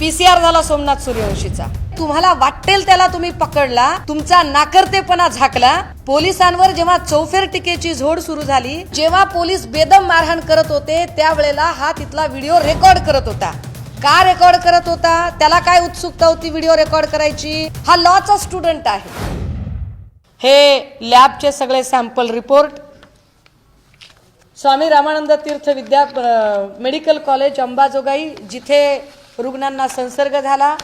PCR झाला सोमनाथ सूर्यवंशीचा। तुम्हाला वाटेल त्याला तुम्ही पकडला, तुमचा नाकर्तेपणा झाकला। पोलिसांवर जेव्हा चौफेर टीकेची झोड सुरू झाली, जेव्हा पोलीस बेदम मारहाण करत होते, त्यावेळेला हा तिथला व्हिडिओ रेकॉर्ड करत होता। का रेकॉर्ड करत होता? त्याला काय उत्सुकता होती व्हिडिओ रेकॉर्ड करायची? हा लॉचा स्टुडंट आहे। हे लॅबचे सगळे सॅम्पल रिपोर्ट स्वामी रामानंद तीर्थ मेडिकल कॉलेज अंबाजोगाई, जिथे रुग्णांना संसर्ग झाला,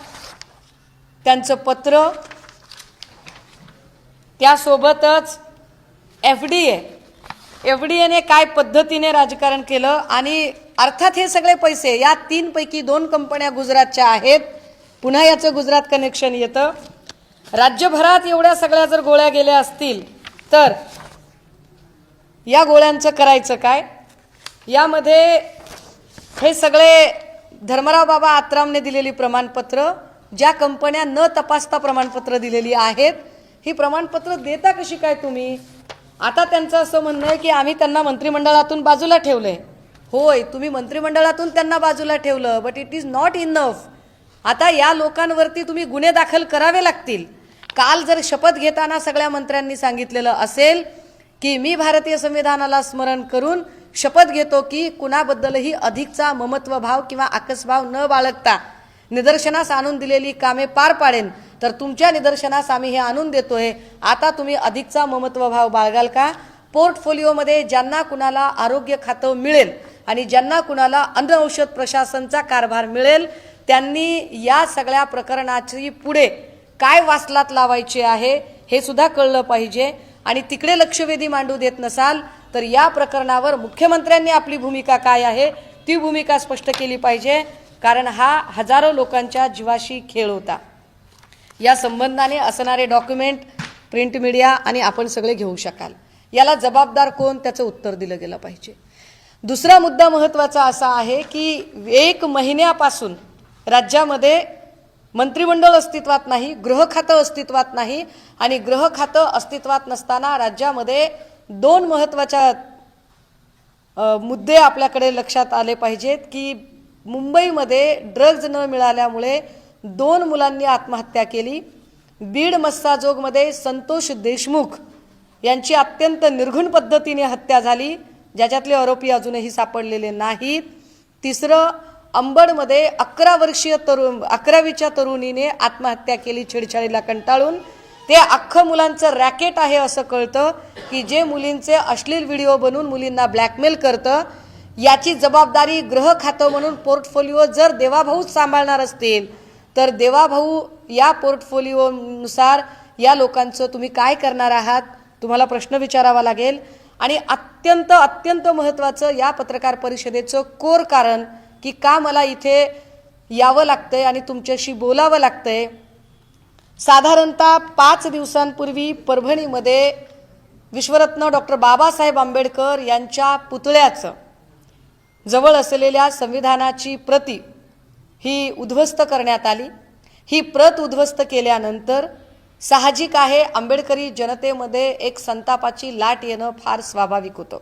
त्यांचं पत्र, त्यासोबतच एफडीएने काय पद्धतीने राजकारण केलं। आणि अर्थात हे सगळे पैसे या 3 पैकी 2 कंपन्या गुजरातच्या आहेत। पुन्हा याचं गुजरात कनेक्शन येतं। राज्यभरात एवढ्या सगळ्या जर गोळ्या गेल्या असतील तर या गोळ्यांचं करायचं काय? यामध्ये हे सगळे धर्मराव बाबा आत्रामने दिलेली प्रमाणपत्र, ज्या कंपन्या न तपासता प्रमाणपत्र दिलेली आहेत, ही प्रमाणपत्र देता कशी काय तुम्ही? आता त्यांचं असं म्हणणं आहे की आम्ही त्यांना मंत्रिमंडळातून बाजूला ठेवले। होय, तुम्ही मंत्रिमंडळातून त्यांना बाजूला ठेवलं, but it is not enough. आता या लोकांवरती तुम्ही गुन्हे दाखल करावे लागतील। काल जर शपथ घेताना सगळ्या मंत्र्यांनी सांगितलेलं असेल की मी भारतीय संविधानाला स्मरण करून शपथ घेतो की कुणाबद्दलही अधिकचा ममत्व भाव किंवा आकसभाव न बाळगता निदर्शनास आणून दिलेली कामे पार पाडेन, तर तुमच्या निदर्शनास आम्ही हे आणून देतोय। आता तुम्ही अधिकचा ममत्व भाव बाळगाल का? पोर्टफोलिओमध्ये ज्यांना कुणाला आरोग्य खातं मिळेल आणि ज्यांना कुणाला अन्न औषध प्रशासनचा कारभार मिळेल, त्यांनी या सगळ्या प्रकरणाची पुढे काय वासलात लावायची आहे हे सुद्धा कळलं पाहिजे। आणि तिकडे लक्षवेधी मांडू देत नसाल तर या प्रकरणावर मुख्यमंत्र्यांनी आपली भूमिका काय आहे ती भूमिका स्पष्ट केली पाहिजे, कारण हा हजारो लोकांच्या जीवाशी खेळ होता। या संबंधाने असणारे डॉक्युमेंट प्रिंट मीडिया आणि आपण सगळे घेऊ शकाल। याला जबाबदार कोण, त्याचं उत्तर दिलं गेलं पाहिजे। दुसरा मुद्दा महत्त्वाचा असा आहे की 1 महिन्यापासून राज्यामध्ये मंत्रिमंडळ अस्तित्वात नाही, गृह खातं अस्तित्वात नाही। आणि गृह खातं अस्तित्वात नसताना राज्यामध्ये 2 महत्त्वाच्या मुद्दे आपल्याकडे लक्षात आले पाहिजेत की मुंबईमध्ये ड्रग्ज न मिळाल्यामुळे 2 मुलांनी आत्महत्या केली। बीड मस्साजोगमध्ये संतोष देशमुख यांची अत्यंत निर्घृण पद्धतीने हत्या झाली, ज्याच्यातले आरोपी अजूनही सापडलेले नाहीत। तिसरं, अंबडमध्ये 11वीच्या तरुणीने आत्महत्या केली छेडछाडीला कंटाळून। ते अख्खं मुलांचं रॅकेट आहे असं कळतं की जे मुलींचे अश्लील व्हिडिओ बनवून मुलींना ब्लॅकमेल करतं। याची जबाबदारी गृह खातं म्हणून पोर्टफोलिओ जर देवाभाऊच सांभाळणार असतील तर देवाभाऊ या पोर्टफोलिओनुसार या लोकांचं तुम्ही काय करणार आहात, तुम्हाला प्रश्न विचारावा लागेल। आणि अत्यंत महत्त्वाचं या पत्रकार परिषदेचं कोर कारण की का मला इथे यावं लागतंय आणि तुमच्याशी बोलावं लागतंय, साधारणतः 5 दिवसांपूर्वी परभणीमध्ये विश्वरत्न डॉक्टर बाबासाहेब आंबेडकर यांच्या पुतळ्याचं जवळ असलेल्या संविधानाची प्रति ही उद्ध्वस्त करण्यात आली। ही प्रत उद्ध्वस्त केल्यानंतर साहजिक आहे आंबेडकरी जनतेमध्ये एक संतापाची लाट येणं फार स्वाभाविक होतं।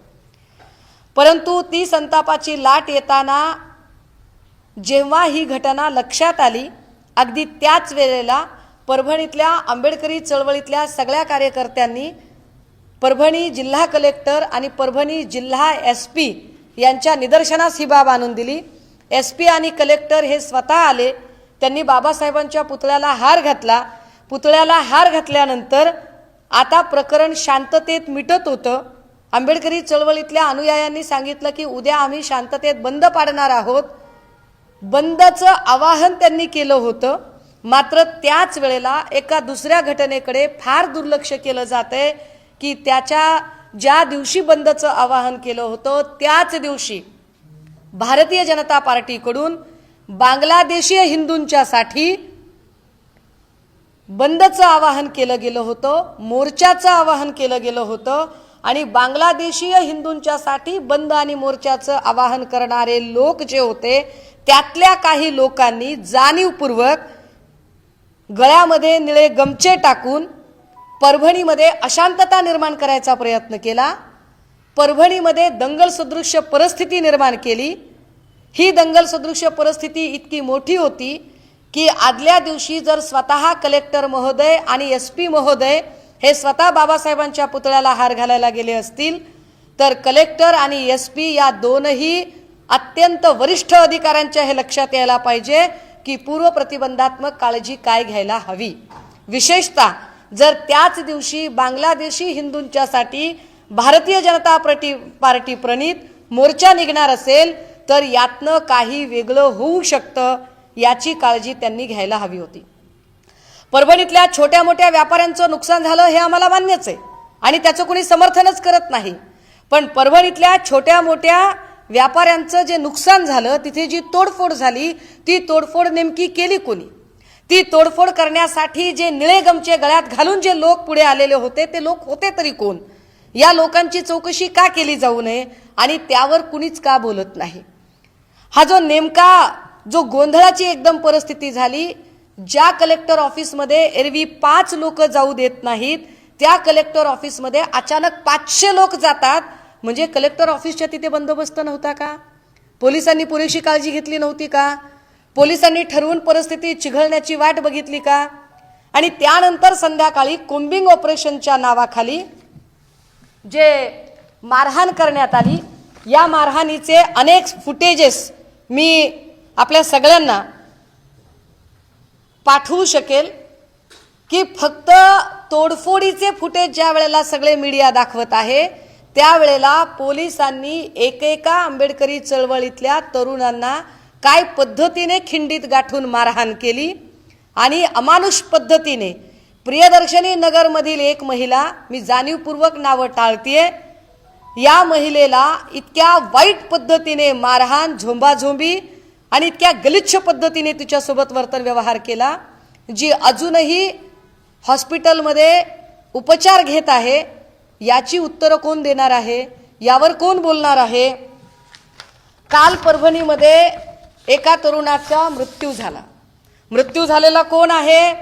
परंतु ती संतापाची लाट येताना जेव्हा ही घटना लक्षात आली, अगदी त्याच वेळेला परभणीतल्या आंबेडकरी चळवळीतल्या सगळ्या कार्यकर्त्यांनी परभणी जिल्हा कलेक्टर आणि परभणी जिल्हा SP यांच्या निदर्शनास ही बाब आणून दिली। SP आणि कलेक्टर हे स्वतः आले, त्यांनी बाबासाहेबांच्या पुतळ्याला हार घातला। पुतळ्याला हार घातल्यानंतर आता प्रकरण शांततेत मिटत होतं। आंबेडकरी चळवळीतल्या अनुयायांनी सांगितलं की उद्या आम्ही शांततेत बंद पाडणार आहोत। बंदचं आवाहन त्यांनी केलं होतं, मात्र त्याच वेळेला एका दुसऱ्या घटनेकडे फार दुर्लक्ष केलं जातंय की त्याच्या ज्या दिवशी बंदचं आवाहन केलं होतं त्याच दिवशी भारतीय जनता पार्टीकडून बांगलादेशीय हिंदूंच्यासाठी बंदचं आवाहन केलं गेलं होतं, मोर्चाचं आवाहन केलं गेलं होतं। आणि बांगलादेशीय हिंदूंच्यासाठी बंद आणि मोर्चाचं आवाहन करणारे लोक जे होते त्यातल्या काही लोकांनी जाणीवपूर्वक गळ्यामध्ये निळे गमचे टाकून परभणीमध्ये अशांतता निर्माण करायचा प्रयत्न केला। परभणीमध्ये दंगल सदृश्य परिस्थिती निर्माण केली। ही दंगल सदृश्य परिस्थिती इतकी मोठी होती की आदल्या दिवशी जर स्वतः कलेक्टर महोदय आणि SP महोदय हे स्वतः बाबासाहेबांच्या पुतळ्याला हार घालायला गेले असतील तर कलेक्टर आणि SP या दोनही अत्यंत वरिष्ठ अधिकाऱ्यांच्या हे लक्षात यायला पाहिजे की पूर्व प्रतिबंधात्मक काळजी काय घ्यायला हवी। विशेषतः जर त्याच दिवशी बांगलादेशी हिंदूंच्यासाठी भारतीय जनता पार्टी प्रणित मोर्चा निघणार असेल तर यातनं काही वेगळं होऊ शकतं याची काळजी त्यांनी घ्यायला हवी होती। परभणीतल्या छोट्या मोठ्या व्यापाऱ्यांचं नुकसान झालं हे आम्हाला मान्यच आहे आणि त्याचं कोणी समर्थनच करत नाही, पण परभणीतल्या छोट्या मोठ्या व्यापाऱ्यांचं जे नुकसान झालं तिथे जी तोडफोड झाली ती तोडफोड नेमकी केली कोणी? ती तोडफोड करण्यासाठी जे निळे गमचे गळ्यात घालून जे लोक पुढे आलेले होते ते लोक होते तरी कोण? या लोकांची चौकशी का केली जाऊ नये आणि त्यावर कुणीच का बोलत नाही? हा जो नेमका जो गोंधळाची एकदम परिस्थिती झाली, ज्या कलेक्टर ऑफिसमध्ये एरवी 5 लोक जाऊ देत नाहीत त्या कलेक्टर ऑफिसमध्ये अचानक 500 लोक जातात, म्हणजे कलेक्टर ऑफिसच्या तिथे बंदोबस्त नव्हता का? पोलिसांनी पुरेशी काळजी घेतली नव्हती का? पोलिसांनी ठरवून परिस्थिती चिघळण्याची वाट बघितली का? आणि त्यानंतर संध्याकाळी कोम्बिंग ऑपरेशनच्या नावाखाली जे मारहाण करण्यात आली, या मारहाणीचे अनेक फुटेजेस मी आपल्या सगळ्यांना पाठवू शकेल की फक्त तोडफोडीचे फुटेज ज्या वेळेला सगळे मीडिया दाखवत आहे त्यावेळेला पोलिसांनी एकेका आंबेडकरी चळवळीतल्या तरुणांना काय पद्धतीने खिंडीत गाठून मारहाण केली आणि अमानुष पद्धतीने प्रियदर्शनी नगरमधील एक महिला, मी जाणीवपूर्वक नावं टाळतीये, या महिलेला इतक्या वाईट पद्धतीने मारहाण, झोंबाझोंबी आणि इतक्या गलिच्छ पद्धतीने तिच्यासोबत वर्तन व्यवहार केला, जी अजूनही हॉस्पिटलमध्ये उपचार घेत आहे। याची उत्तरं कोण देणार आहे? यावर कोण बोलणार आहे? काल परभणीमध्ये एका तरुणाचा मृत्यू झाला। मृत्यू झालेला कोण आहे?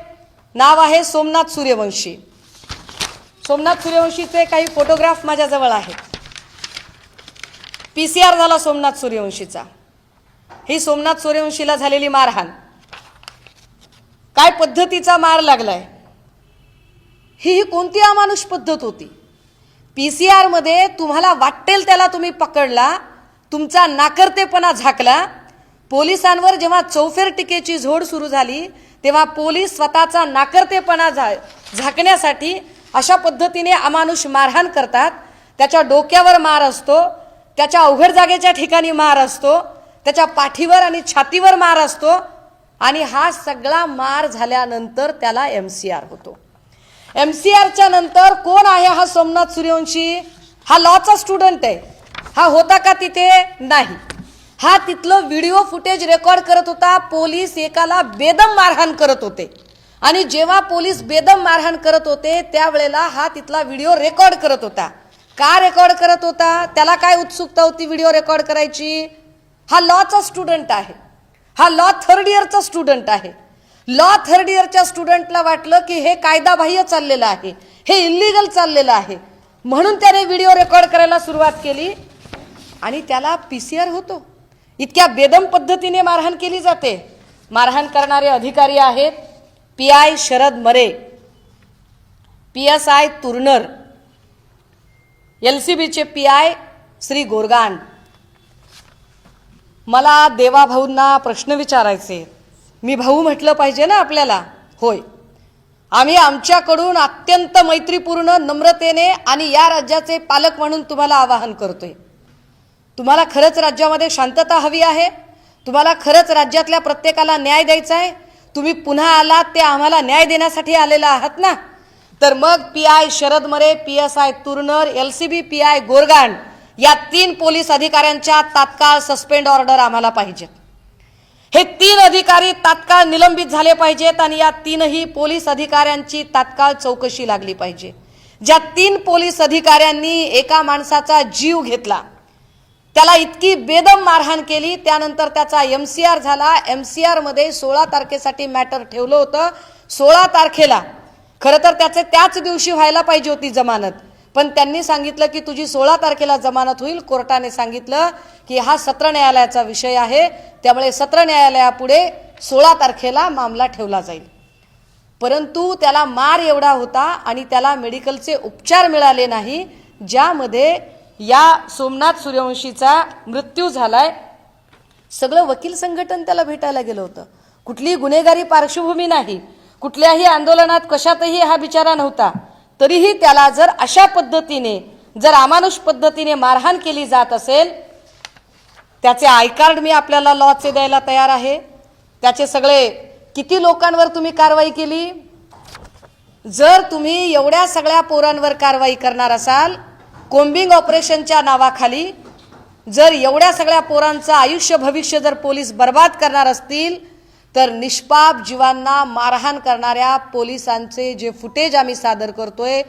नाव आहे सोमनाथ सूर्यवंशी। सोमनाथ सूर्यवंशीचे काही फोटोग्राफ माझ्याजवळ आहेत। PCR झाला सोमनाथ सूर्यवंशीचा। ही सोमनाथ सूर्यवंशीला झालेली मारहाण, काय पद्धतीचा मार लागलाय, ही कोणती अमानुष पद्धत होती? PCR मध्ये तुम्हाला वाटेल त्याला तुम्ही पकडला, तुमचा नाकर्तेपणा झाकला। पोलिसांवर जेव्हा चौफेर टीकेची झोड सुरू झाली तेव्हा पोलीस स्वतःचा नाकर्तेपणा झाकण्यासाठी अशा पद्धतीने अमानुष मारहाण करतात। त्याच्या डोक्यावर मार असतो, त्याच्या अवघड जागेच्या ठिकाणी मार असतो, त्याच्या पाठीवर आणि छातीवर मार असतो आणि हा सगळा मार झाल्यानंतर त्याला MCR होतो। MCRच्या नंतर कोण आहे हा सोमनाथ सूर्यवंशी? हा लॉचा स्टुडंट आहे। हा होता का तिथे? नाही। हा तिथलं व्हिडिओ फुटेज रेकॉर्ड करत होता। पोलीस एकाला बेदम मारहाण करत होते आणि जेव्हा पोलीस बेदम मारहाण करत होते त्यावेळेला हा तिथला व्हिडिओ रेकॉर्ड करत होता। का रेकॉर्ड करत होता? त्याला काय उत्सुकता होती व्हिडिओ रेकॉर्ड करायची? हा लॉचा स्टुडंट आहे, हा लॉ 3rd इयरचा स्टुडंट आहे। लॉ 3rd इयरच्या स्टुडंटला वाटलं की हे कायदाबाह्य चाललेलं आहे, हे इल्लीगल चाललेलं आहे, म्हणून त्याने व्हिडिओ रेकॉर्ड करायला सुरुवात केली आणि त्याला PCR होतो। इतक्या बेदम पद्धतीने मारहाण केली जाते। मारहाण करणारे अधिकारी आहेत PI शरद मरे, PSI तुरनर, LCBचे PI श्री गोरगान। मला देवा भाऊंना प्रश्न विचारायचे, मी भाऊ म्हटलं पाहिजे ना आपल्याला? होय, आम्ही आमच्याकडून अत्यंत मैत्रीपूर्ण नम्रतेने आणि या राज्याचे पालक म्हणून तुम्हाला आवाहन करतोय। तुम्हाला खरंच राज्यामध्ये शांतता हवी आहे? तुम्हाला खरंच राज्यातल्या प्रत्येकाला न्याय द्यायचा आहे? तुम्ही पुन्हा आलात ते आम्हाला न्याय देण्यासाठी आलेला आहात ना? तर मग PI शरद मरे, PSI तुरनर, LCB PI गोरगान या 3 पोलीस अधिकाऱ्यांच्या तात्काळ सस्पेंड ऑर्डर आम्हाला पाहिजेत। हे 3 अधिकारी तात्काळ निलंबित झाले पाहिजेत आणि या 3ही पोलीस अधिकाऱ्यांची तात्काळ चौकशी लागली पाहिजे। ज्या 3 पोलीस अधिकाऱ्यांनी एका माणसाचा जीव घेतला, त्याला इतकी बेदम मारहाण केली, त्यानंतर त्याचा MCR झाला। MCR मध्ये 16 तारखेसाठी मॅटर ठेवलं होतं। 16 तारखेला खरं तर त्याचे त्याच दिवशी व्हायला पाहिजे होती जमानत, पण त्यांनी सांगितलं की तुझी 16 तारखेला जमानत होईल. कोर्टाने सांगितलं की हा सत्र न्यायालयाचा विषय आहे, त्यामुळे सत्र न्यायालयापुढे 16 तारखेला मामला ठेवला जाईल. परंतु त्याला मार एवढा होता आणि त्याला मेडिकलचे उपचार मिळाले नाही, ज्यामध्ये या सोमनाथ सूर्यवंशीचा मृत्यू झालाय. सगळं वकील संघटन त्याला भेटायला गेलं होतं. कुठली गुन्हेगारी पार्श्वभूमी नाही, कुठल्याही आंदोलनात कशातही हा बिचारा नव्हता. तरीही त्याला जर अशा पद्धतीने, जर अमानुष पद्धतीने मारहाण केली जात असेल, त्याचे आय कार्ड मी आपल्याला लॉचे द्यायला तयार आहे. त्याचे सगळे किती लोकांवर तुम्ही कारवाई केली? जर तुम्ही एवढ्या सगळ्या पोरांवर कारवाई करणार असाल, कोम्बिंग ऑपरेशनच्या नावाखाली जर एवढ्या सगळ्या पोरांचं आयुष्य भविष्य जर पोलीस बर्बाद करणार असतील, तर निष्पाप जीवांना मारहाण करणाऱ्या पोलिसांचे जे फुटेज आम्ही सादर करतोय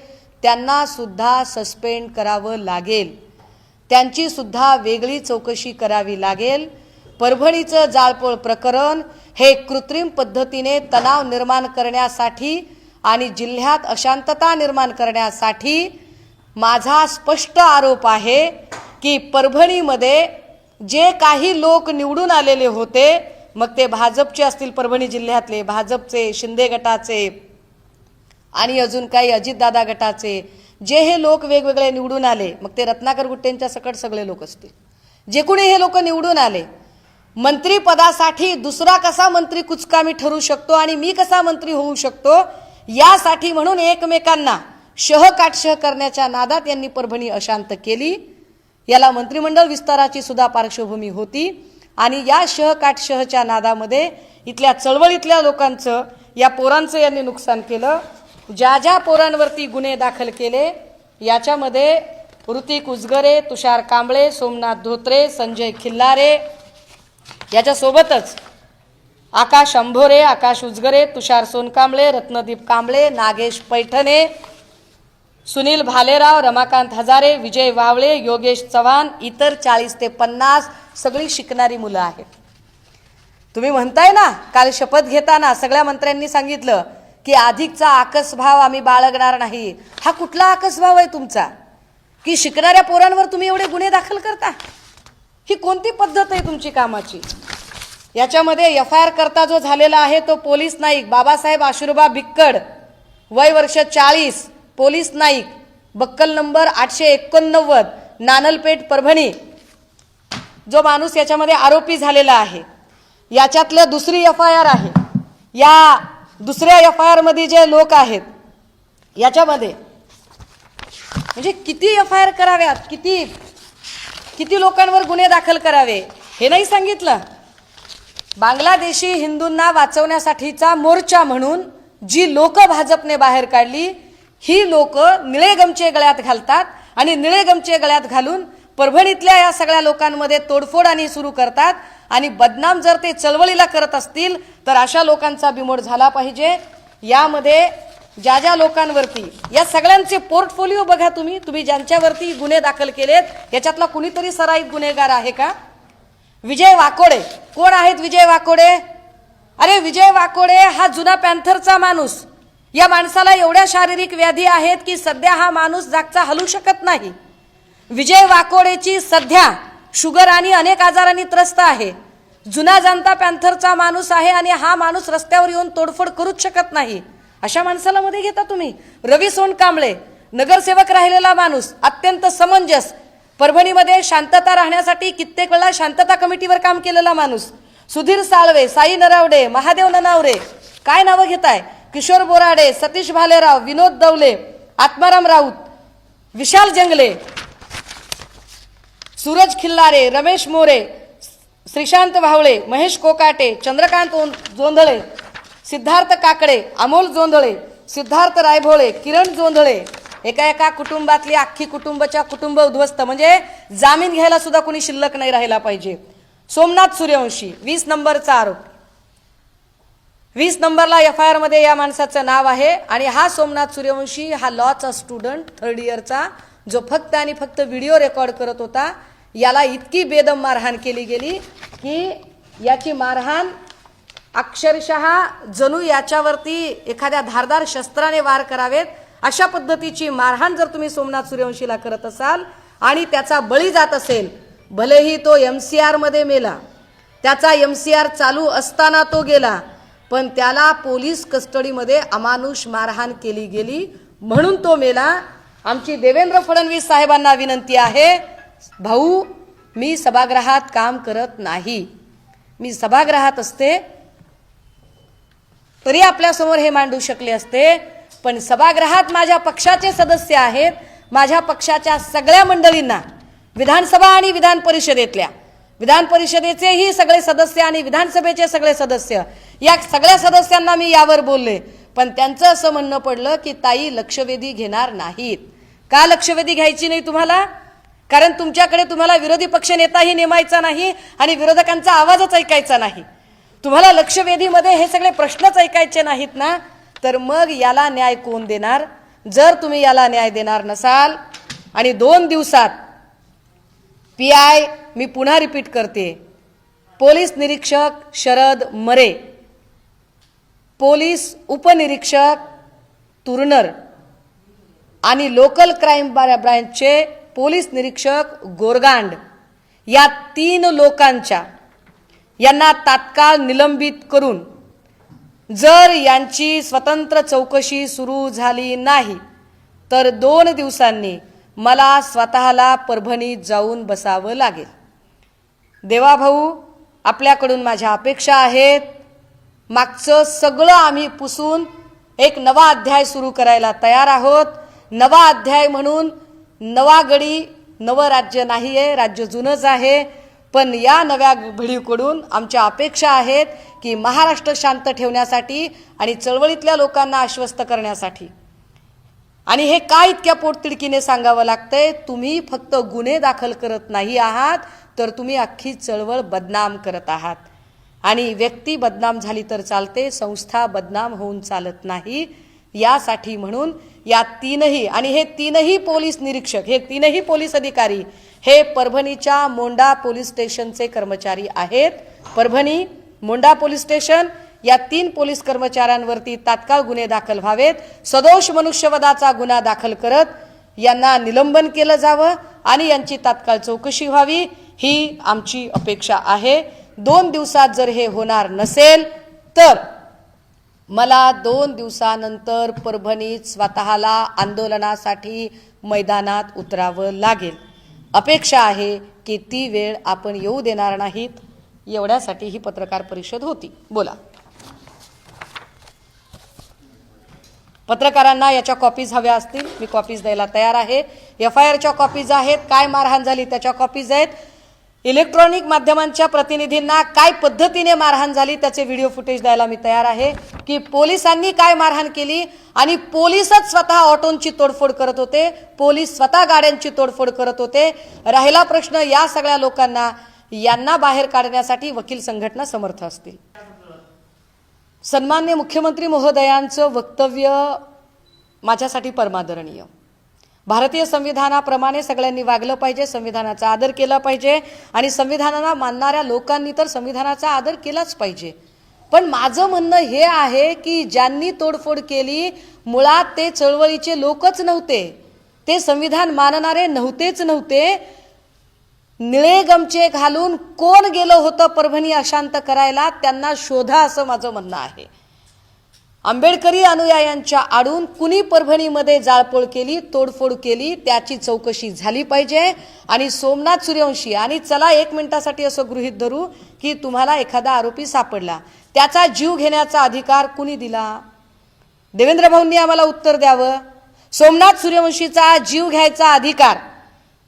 त्यांना सुद्धा सस्पेंड करावं लागेल. त्यांची सुद्धा वेगळी चौकशी करावी लागेल. परभणीचं जाळपोळ प्रकरण हे कृत्रिम पद्धतीने तणाव निर्माण करण्यासाठी आणि जिल्ह्यात अशांतता निर्माण करण्यासाठी माझा स्पष्ट आरोप आहे की परभणीमध्ये जे काही लोक निवडून आलेले होते, मग ते भाजपचे असतील, परभणी जिल्ह्यातले भाजपचे, शिंदे गटाचे आणि अजून काही अजितदादा गटाचे, जे हे लोक वेगवेगळे निवडून आले, मग ते रत्नाकर गुट्टेंच्या सकट सगळे लोक असतील, जे कोणी हे लोक निवडून आले, मंत्रिपदासाठी दुसरा कसा मंत्री कुचकामी ठरू शकतो आणि मी कसा मंत्री होऊ शकतो, यासाठी म्हणून एकमेकांना शहकाटशह करण्याच्या नादात यांनी परभणी अशांत केली. याला मंत्रिमंडळ विस्ताराची सुद्धा पार्श्वभूमी होती आणि या शहकाटशहच्या नादामध्ये इथल्या चळवळीतल्या लोकांचं, या पोरांचं यांनी नुकसान केलं. ज्या ज्या पोरांवरती गुन्हे दाखल केले याच्यामध्ये ऋतिक उजगरे, तुषार कांबळे, सोमनाथ धोत्रे, संजय खिल्लारे, याच्यासोबतच आकाश अंभोरे, आकाश उजगरे, तुषार सोनकांबळे, रत्नदीप कांबळे, नागेश पैठणे, सुनील भालेराव, रमाकांत हजारे, विजय वावळे, योगेश चव्हाण, इतर 40 ते 50 सगळी शिकणारी मुलं आहेत. तुम्ही म्हणताय ना, काल शपथ घेताना सगळ्या मंत्र्यांनी सांगितलं की अधिकचा आकसभाव आम्ही बाळगणार नाही. हा कुठला आकसभाव आहे तुमचा की शिकणाऱ्या पोरांवर तुम्ही एवढे गुन्हे दाखल करता? ही कोणती पद्धत आहे तुमची कामाची? याच्यामध्ये FIR करता जो झालेला आहे तो पोलीस नाईक बाबासाहेब आशुर्बा बिक्कड, वय वर्ष 40, police Naik, buckle number 889, Nanalpeth, Parbhani, जो माणूस याच्यामध्ये आरोपी झालेला आहे. याच्यातलं दुसरी FIR आहे. या दुसऱ्या FIR मध्ये जे लोक आहेत याच्यामध्ये म्हणजे किती FIR कराव्यात, किती लोकांवर गुन्हे दाखल करावे हे नाही सांगितलं. बांगलादेशी हिंदूंना वाचवण्यासाठीचा मोर्चा म्हणून जी लोक भाजपने बाहेर काढली, ही लोक निळे गमचे गळ्यात घालतात आणि निळे गमचे गळ्यात घालून परभणीतल्या या सगळ्या लोकांमध्ये तोडफोड आणि सुरू करतात. आणि बदनाम जर ते चळवळीला करत असतील तर अशा लोकांचा बिमोड झाला पाहिजे. यामध्ये ज्या ज्या लोकांवरती, या सगळ्यांचे पोर्टफोलिओ बघा तुम्ही ज्यांच्यावरती गुन्हे दाखल केलेत याच्यातला कुणीतरी सराईत गुन्हेगार आहे का? विजय वाकोडे कोण आहेत? विजय वाकोडे, अरे विजय वाकोडे हा जुना पॅन्थरचा माणूस. या माणसाला एवढ्या शारीरिक व्याधी आहेत की सध्या हा माणूस जागचा हलू शकत नाही. विजय वाकोडेची सध्या शुगर आणि अनेक आजारांनी त्रस्त आहे. जुना जनता पॅन्थरचा माणूस आहे आणि हा माणूस रस्त्यावर येऊन तोडफोड करूच शकत नाही. अशा माणसाला मध्ये घेता तुम्ही. रवी सोनकांबळे नगरसेवक राहिलेला माणूस, अत्यंत समंजस, परभणीमध्ये शांतता राहण्यासाठी कित्येक वेळा शांतता कमिटीवर काम केलेला माणूस. सुधीर साळवे, साई नरावडे, महादेव ननावरे, काय नावं घेताय? किशोर बोराडे, सतीश भालेराव, विनोद दवले, आत्माराम राऊत, विशाल जंगले, सूरज खिल्लारे, रमेश मोरे, श्रीशांत भावळे, महेश कोकाटे, चंद्रकांत जोंधळे, सिद्धार्थ काकडे, अमोल जोंधळे, सिद्धार्थ रायभोळे, किरण जोंधळे, एका कुटुंबातली अख्खी कुटुंब उद्ध्वस्त, म्हणजे जामीन घ्यायला सुद्धा कोणी शिल्लक नाही राहिला पाहिजे. सोमनाथ सूर्यवंशी 20 नंबरचा आरोप, 20 नंबरला FIR मध्ये या माणसाचं नाव आहे. आणि हा सोमनाथ सूर्यवंशी हा लॉचा स्टुडंट 3rd इयरचा, जो फक्त आणि फक्त व्हिडिओ रेकॉर्ड करत होता. याला इतकी बेदम मारहाण केली गेली की याची मारहाण अक्षरशः जणू याच्यावरती एखाद्या धारदार शस्त्राने वार करावेत अशा पद्धतीची मारहाण जर तुम्ही सोमनाथ सूर्यवंशीला करत असाल आणि त्याचा बळी जात असेल, भलेही तो MCR मध्ये मेला, त्याचा MCR चालू असताना तो गेला, पण त्याला पोलीस कस्टडीमध्ये अमानुष मारहाण केली गेली म्हणून तो मेला. आमची देवेंद्र फडणवीस साहेबांना विनंती आहे, भाऊ मी सभागृहात काम करत नाही, मी सभागृहात असते तरी आपल्यासमोर हे मांडू शकले असते, पण सभागृहात माझ्या पक्षाचे सदस्य आहेत, माझ्या पक्षाच्या सगळ्या मंडळींना, विधानसभा आणि विधान परिषदेतल्या, विधान परिषदेचेही सगळे सदस्य आणि विधानसभेचे सगळे सदस्य, या सगळ्या सदस्यांना मी यावर बोलले, पण त्यांचं असं म्हणणं पडलं की ताई लक्षवेधी घेणार नाहीत. का लक्षवेधी घ्यायची नाही तुम्हाला? कारण तुमच्याकडे तुम्हाला विरोधी पक्ष नेताही नेमायचा नाही आणि विरोधकांचा आवाजच ऐकायचा नाही. तुम्हाला लक्षवेधीमध्ये हे सगळे प्रश्नच ऐकायचे नाहीत ना, तर मग याला न्याय कोण देणार? जर तुम्ही याला न्याय देणार नसाल आणि 2 दिवसात PI, मी पुन्हा रिपीट करते, पोलीस निरीक्षक शरद मरे, पोलीस उपनिरीक्षक तुरनर आणि लोकल क्राईम ब्रांचचे पोलीस निरीक्षक गोरगांड या 3 लोकांच्या यांना तात्काळ निलंबित करून जर यांची स्वतंत्र चौकशी सुरू झाली नाही तर 2 दिवसांनी मला स्वतःला परभणीत जाऊन बसावं लागेल. देवाभाऊ, आपल्याकडून माझ्या अपेक्षा आहेत. मागचं सगळं आम्ही पुसून एक नवा अध्याय सुरू करायला तयार आहोत. नवा अध्याय म्हणून नवा गडी, नवं राज्य नाही आहे, राज्य जुनंच आहे, पण या नव्या घडीकडून आमच्या अपेक्षा आहेत की महाराष्ट्र शांत ठेवण्यासाठी आणि चळवळीतल्या लोकांना आश्वस्त करण्यासाठी, आणि हे काय इतक्या पोटतिडकीने सांगावं लागतंय, तुम्ही फक्त गुन्हे दाखल करत नाही आहात तर तुम्ही अख्खी चळवळ बदनाम करत आहात. आणि व्यक्ती बदनाम झाली तर चालते, संस्था बदनाम होऊन चालत नाही. यासाठी म्हणून या 3ही आणि हे 3ही पोलीस निरीक्षक, हे 3ही पोलीस अधिकारी हे परभणीच्या मोंडा पोलीस स्टेशनचे कर्मचारी आहेत. परभणी मोंडा पोलीस स्टेशन या 3 पोलीस कर्मचाऱ्यांवरती तात्काळ गुन्हे दाखल व्हावेत. सदोष मनुष्यवधाचा गुन्हा दाखल करत यांना निलंबन केलं जावं आणि यांची तात्काळ चौकशी व्हावी, ही आमची अपेक्षा आहे. 2 दिवसात जर हे होणार नसेल तर मला 2 दिवसानंतर परभणीत स्वतःला आंदोलनासाठी मैदानात उतरावं लागेल. अपेक्षा आहे की ती वेळ आपण येऊ देणार नाहीत. एवढ्यासाठी ही पत्रकार परिषद होती. बोला. पत्रकारांना याच्या कॉपीज हव्या असतील, मी कॉपीज द्यायला तयार आहे. FIRच्या कॉपीज आहेत, काय मारहाण झाली त्याच्या कॉपीज आहेत. इलेक्ट्रॉनिक माध्यमांच्या प्रतिनिधींना काय पद्धतीने मारहाण झाली त्याचे व्हिडिओ फुटेज द्यायला मी तयार आहे, की पोलिसांनी काय मारहाण केली आणि पोलीसच स्वतः ऑटोंची तोडफोड करत होते, पोलीस स्वतः गाड्यांची तोडफोड करत होते. राहिला प्रश्न या सगळ्या लोकांना, यांना बाहेर काढण्यासाठी वकील संघटना समर्थ असतील. सन्माननीय मुख्यमंत्री महोदयांचं वक्तव्य माझ्यासाठी परमादरणीय. भारतीय संविधानाप्रमाणे सगळ्यांनी वागलं पाहिजे, संविधानाचा आदर केला पाहिजे आणि संविधानाला मानणाऱ्या लोकांनी तर संविधानाचा आदर केलाच पाहिजे. पण माझं म्हणणं हे आहे की ज्यांनी तोडफोड केली मुळात ते चळवळीचे लोकच नव्हते, ते संविधान मानणारे नव्हते. निळे गमचे घालून कोण गेलं होतं परभणी अशांत करायला, त्यांना शोधा असं माझं म्हणणं आहे. आंबेडकरी अनुयायांच्या आडून कुणी परभणीमध्ये जाळपोळ केली, तोडफोड केली, त्याची चौकशी झाली पाहिजे. आणि सोमनाथ सूर्यवंशी, आणि चला 1 मिनिटासाठी असं गृहीत धरू की तुम्हाला एखादा आरोपी सापडला, त्याचा जीव घेण्याचा अधिकार कुणी दिला? देवेंद्र भाऊंनी आम्हाला उत्तर द्यावं. सोमनाथ सूर्यवंशीचा जीव घ्यायचा अधिकार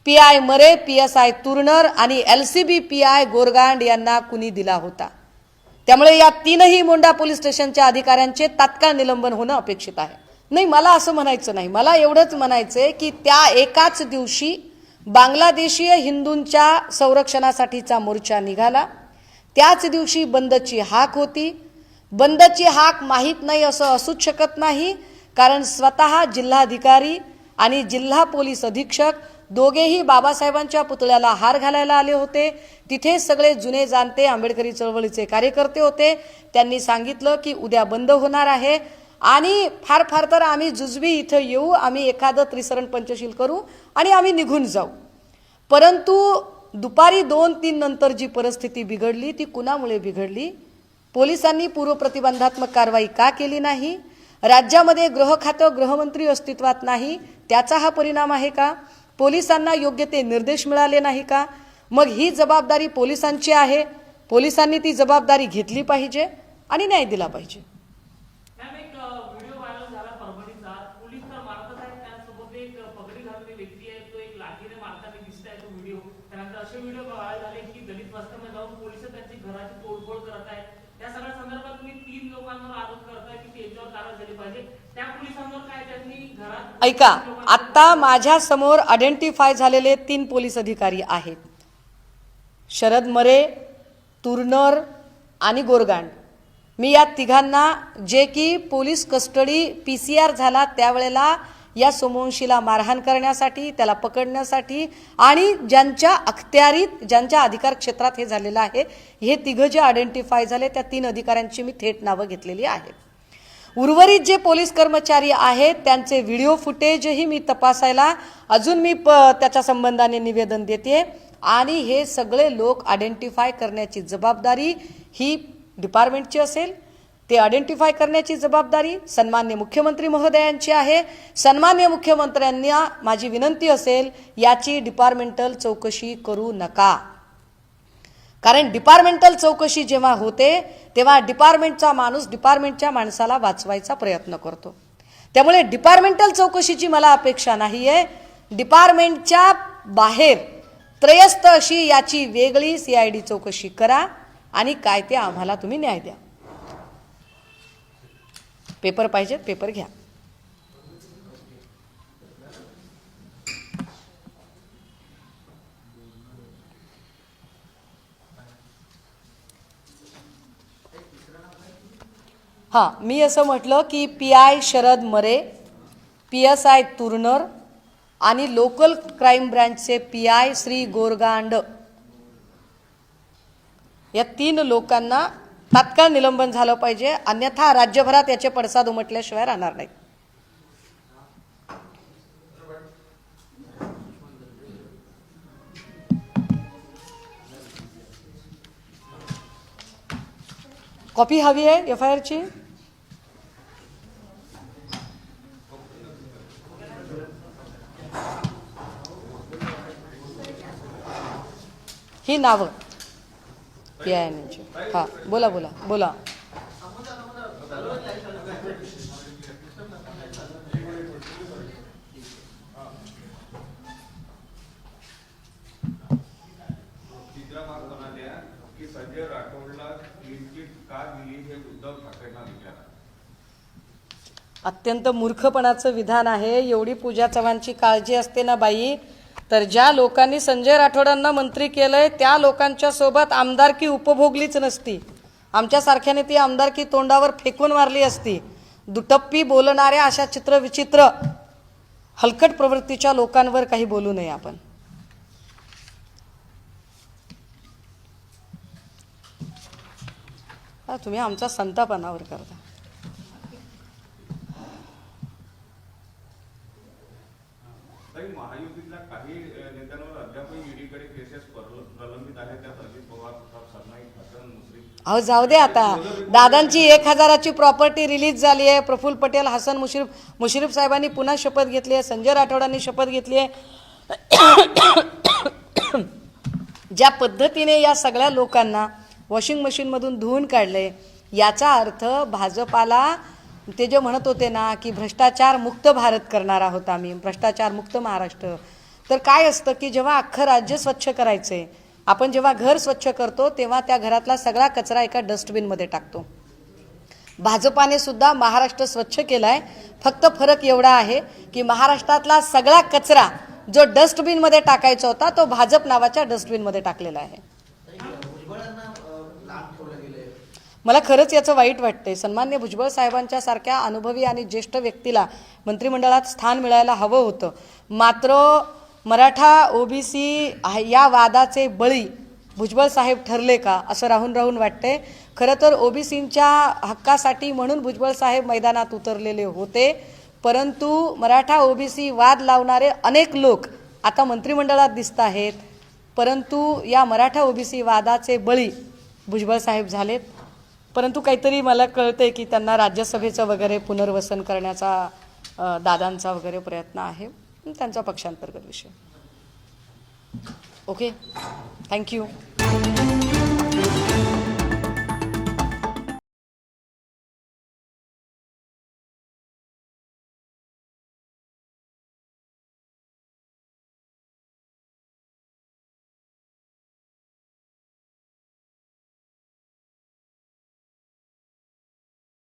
PI मरे, PSI तुरनर आणि LCB PI गोरगांड यांना कुणी दिला होता? त्यामुळे या 3ही मोंडा पोलीस स्टेशनच्या अधिकाऱ्यांचे तात्काळ निलंबन होणं अपेक्षित आहे. नाही, मला असं म्हणायचं नाही, मला एवढंच म्हणायचंय की त्या एकाच दिवशी बांगलादेशीय हिंदूंच्या संरक्षणासाठीचा मोर्चा निघाला, त्याच दिवशी बंदची हाक होती. बंदची हाक माहीत नाही असं असूच शकत नाही, कारण स्वतः जिल्हाधिकारी आणि जिल्हा पोलीस अधीक्षक दोघेही बाबासाहेबांच्या पुतळ्याला हार घालायला आले होते. तिथे सगळे जुने जाणते आंबेडकरी चळवळीचे कार्यकर्ते होते. त्यांनी सांगितलं की उद्या बंद होणार आहे आणि फार फार तर आम्ही जुजबी इथं येऊ, आम्ही एखादं त्रिसरण पंचशील करू आणि आम्ही निघून जाऊ. परंतु दुपारी 2-3 नंतर जी परिस्थिती बिघडली ती कुणामुळे बिघडली? पोलिसांनी पूर्वप्रतिबंधात्मक कारवाई का केली नाही? राज्यामध्ये गृह खातं, गृहमंत्री अस्तित्वात नाही, त्याचा हा परिणाम आहे का? पोलिसांना योग्य ते निर्देश मिळाले नाही का? मग ही जबाबदारी पोलिसांची आहे. पोलिसांनी ती जबाबदारी घेतली पाहिजे आणि न्याय दिला पाहिजे. ऐका, आता माझ्या समोर आयडेंटिफाय झालेले 3 पोलीस अधिकारी आहेत, शरद मरे, तुरनर आणि गोरगांड. मी या तिघांना, जे की पोलीस कस्टडी PCR झाला त्यावेळेला या सोमवंशीला मारहाण करण्यासाठी, त्याला पकडण्यासाठी आणि ज्यांच्या अखत्यारीत, ज्यांच्या अधिकार क्षेत्रात हे झालेलं आहे, हे तिघं जे आयडेंटिफाय झाले त्या 3 अधिकाऱ्यांची मी थेट नावं घेतलेली आहेत. उर्वरित जे पोलीस कर्मचारी आहेत त्यांचे व्हिडिओ फुटेजही मी तपासायला अजून मी त्याच्या संबंधाने निवेदन देते आणि हे सगळे लोक आयडेंटिफाय करण्याची जबाबदारी ही डिपार्टमेंटची असेल. ते आयडेंटिफाय करण्याची जबाबदारी सन्मान्य मुख्यमंत्री महोदयांची आहे. सन्मान्य मुख्यमंत्र्यांना माझी विनंती असेल, याची डिपार्टमेंटल चौकशी करू नका. कारण डिपार्टमेंटल चौकशी जेव्हा होते तेव्हा डिपार्टमेंटचा माणूस डिपार्टमेंटच्या माणसाला वाचवायचा प्रयत्न करतो. त्यामुळे डिपार्टमेंटल चौकशीची मला अपेक्षा नाहीये. डिपार्टमेंटच्या बाहेर त्रयस्थ अशी याची वेगळी CID चौकशी करा आणि काय ते आम्हाला तुम्ही न्याय द्या. पेपर पाहिजेत, पेपर घ्या. हां, मी असं म्हटलं की PI शरद मरे, PSI तुरनर आणि लोकल क्राईम ब्रँचचे PI श्री गोरगांड, या 3 लोकांना तात्काळ निलंबन झालं पाहिजे, अन्यथा राज्यभरात याचे पडसाद उमटल्याशिवाय राहणार नाहीत. कॉपी हवी आहे FIR ची? ही नावं PINची. हां, बोला बोला बोला. संजय राठोडला क्लीन चिट का दिली हे उद्धव ठाकरेंना विचारा. अत्यंत मूर्खपणाचं विधान आहे. एवढी पूजा चव्हाणची काळजी असते ना बाई, तर ज्या लोकांनी संजय राठोडांना मंत्री केलंय त्या लोकांच्या सोबत आमदारकी उपभोगलीच नसती. आमच्यासारख्याने ती आमदारकी तोंडावर फेकून मारली असती. दुटप्पी बोलणाऱ्या अशा चित्रविचित्र हलकट प्रवृत्तीच्या लोकांवर काही बोलू नये आपण. तुम्ही आमचा संतापानावर करता. महायुतीतल्या काही नेत्यांवर अद्यापही ईडीकडे केसेस प्रलंबित आहेत. त्यात अजित पवार, सरनाईक, हसन मुश्रीफ. अहो जाऊ दे आता. दादांची 1000ची प्रॉपर्टी रिलीज झाली आहे. प्रफुल्ल पटेल, हसन मुश्रीफ साहेबांनी पुन्हा शपथ घेतली आहे. संजय राठोडांनी शपथ घेतली आहे. ज्या पद्धतीने या सगळ्या लोकांना वॉशिंग मशीनमधून धुवून काढले, याचा अर्थ भाजपाला ते जे म्हणत होते ना की भ्रष्टाचार मुक्त भारत करणार आहोत आम्ही, भ्रष्टाचार मुक्त महाराष्ट्र, तर काय असतं की जेव्हा अख्खं राज्य स्वच्छ करायचंय, आपण जेव्हा घर स्वच्छ करतो तेव्हा त्या घरातला सगळा कचरा एका डस्टबिनमध्ये टाकतो. भाजपाने सुद्धा महाराष्ट्र स्वच्छ केलाय. फक्त फरक एवढा आहे की महाराष्ट्रातला सगळा कचरा जो डस्टबिनमध्ये टाकायचा होता तो भाजप नावाच्या डस्टबिनमध्ये टाकलेला आहे. मला खरंच याचं वाईट वाटतंय. सन्मान्य भुजबळ साहेबांच्या सारख्या अनुभवी आणि ज्येष्ठ व्यक्तीला मंत्रिमंडळात स्थान मिळायला हवं होतं. मात्र मराठा OBC या वादाचे बळी भुजबळ साहेब ठरले का असं राहून राहून वाटते. खरं तर ओबीसींच्या हक्कासाठी म्हणून भुजबळ साहेब मैदानात उतरलेले होते, परंतु मराठा ओबीसी वाद लावणारे अनेक लोक आता मंत्रिमंडळात दिसत आहेत, परंतु या मराठा ओबीसी वादाचे बळी भुजबळ साहेब झालेत. परंतु काहीतरी मला कळतंय की त्यांना राज्यसभेचं वगैरे पुनर्वसन करण्याचा दादांचा वगैरे प्रयत्न आहे, त्यांचा पक्षांतर्गत विषय. Okay, thank you.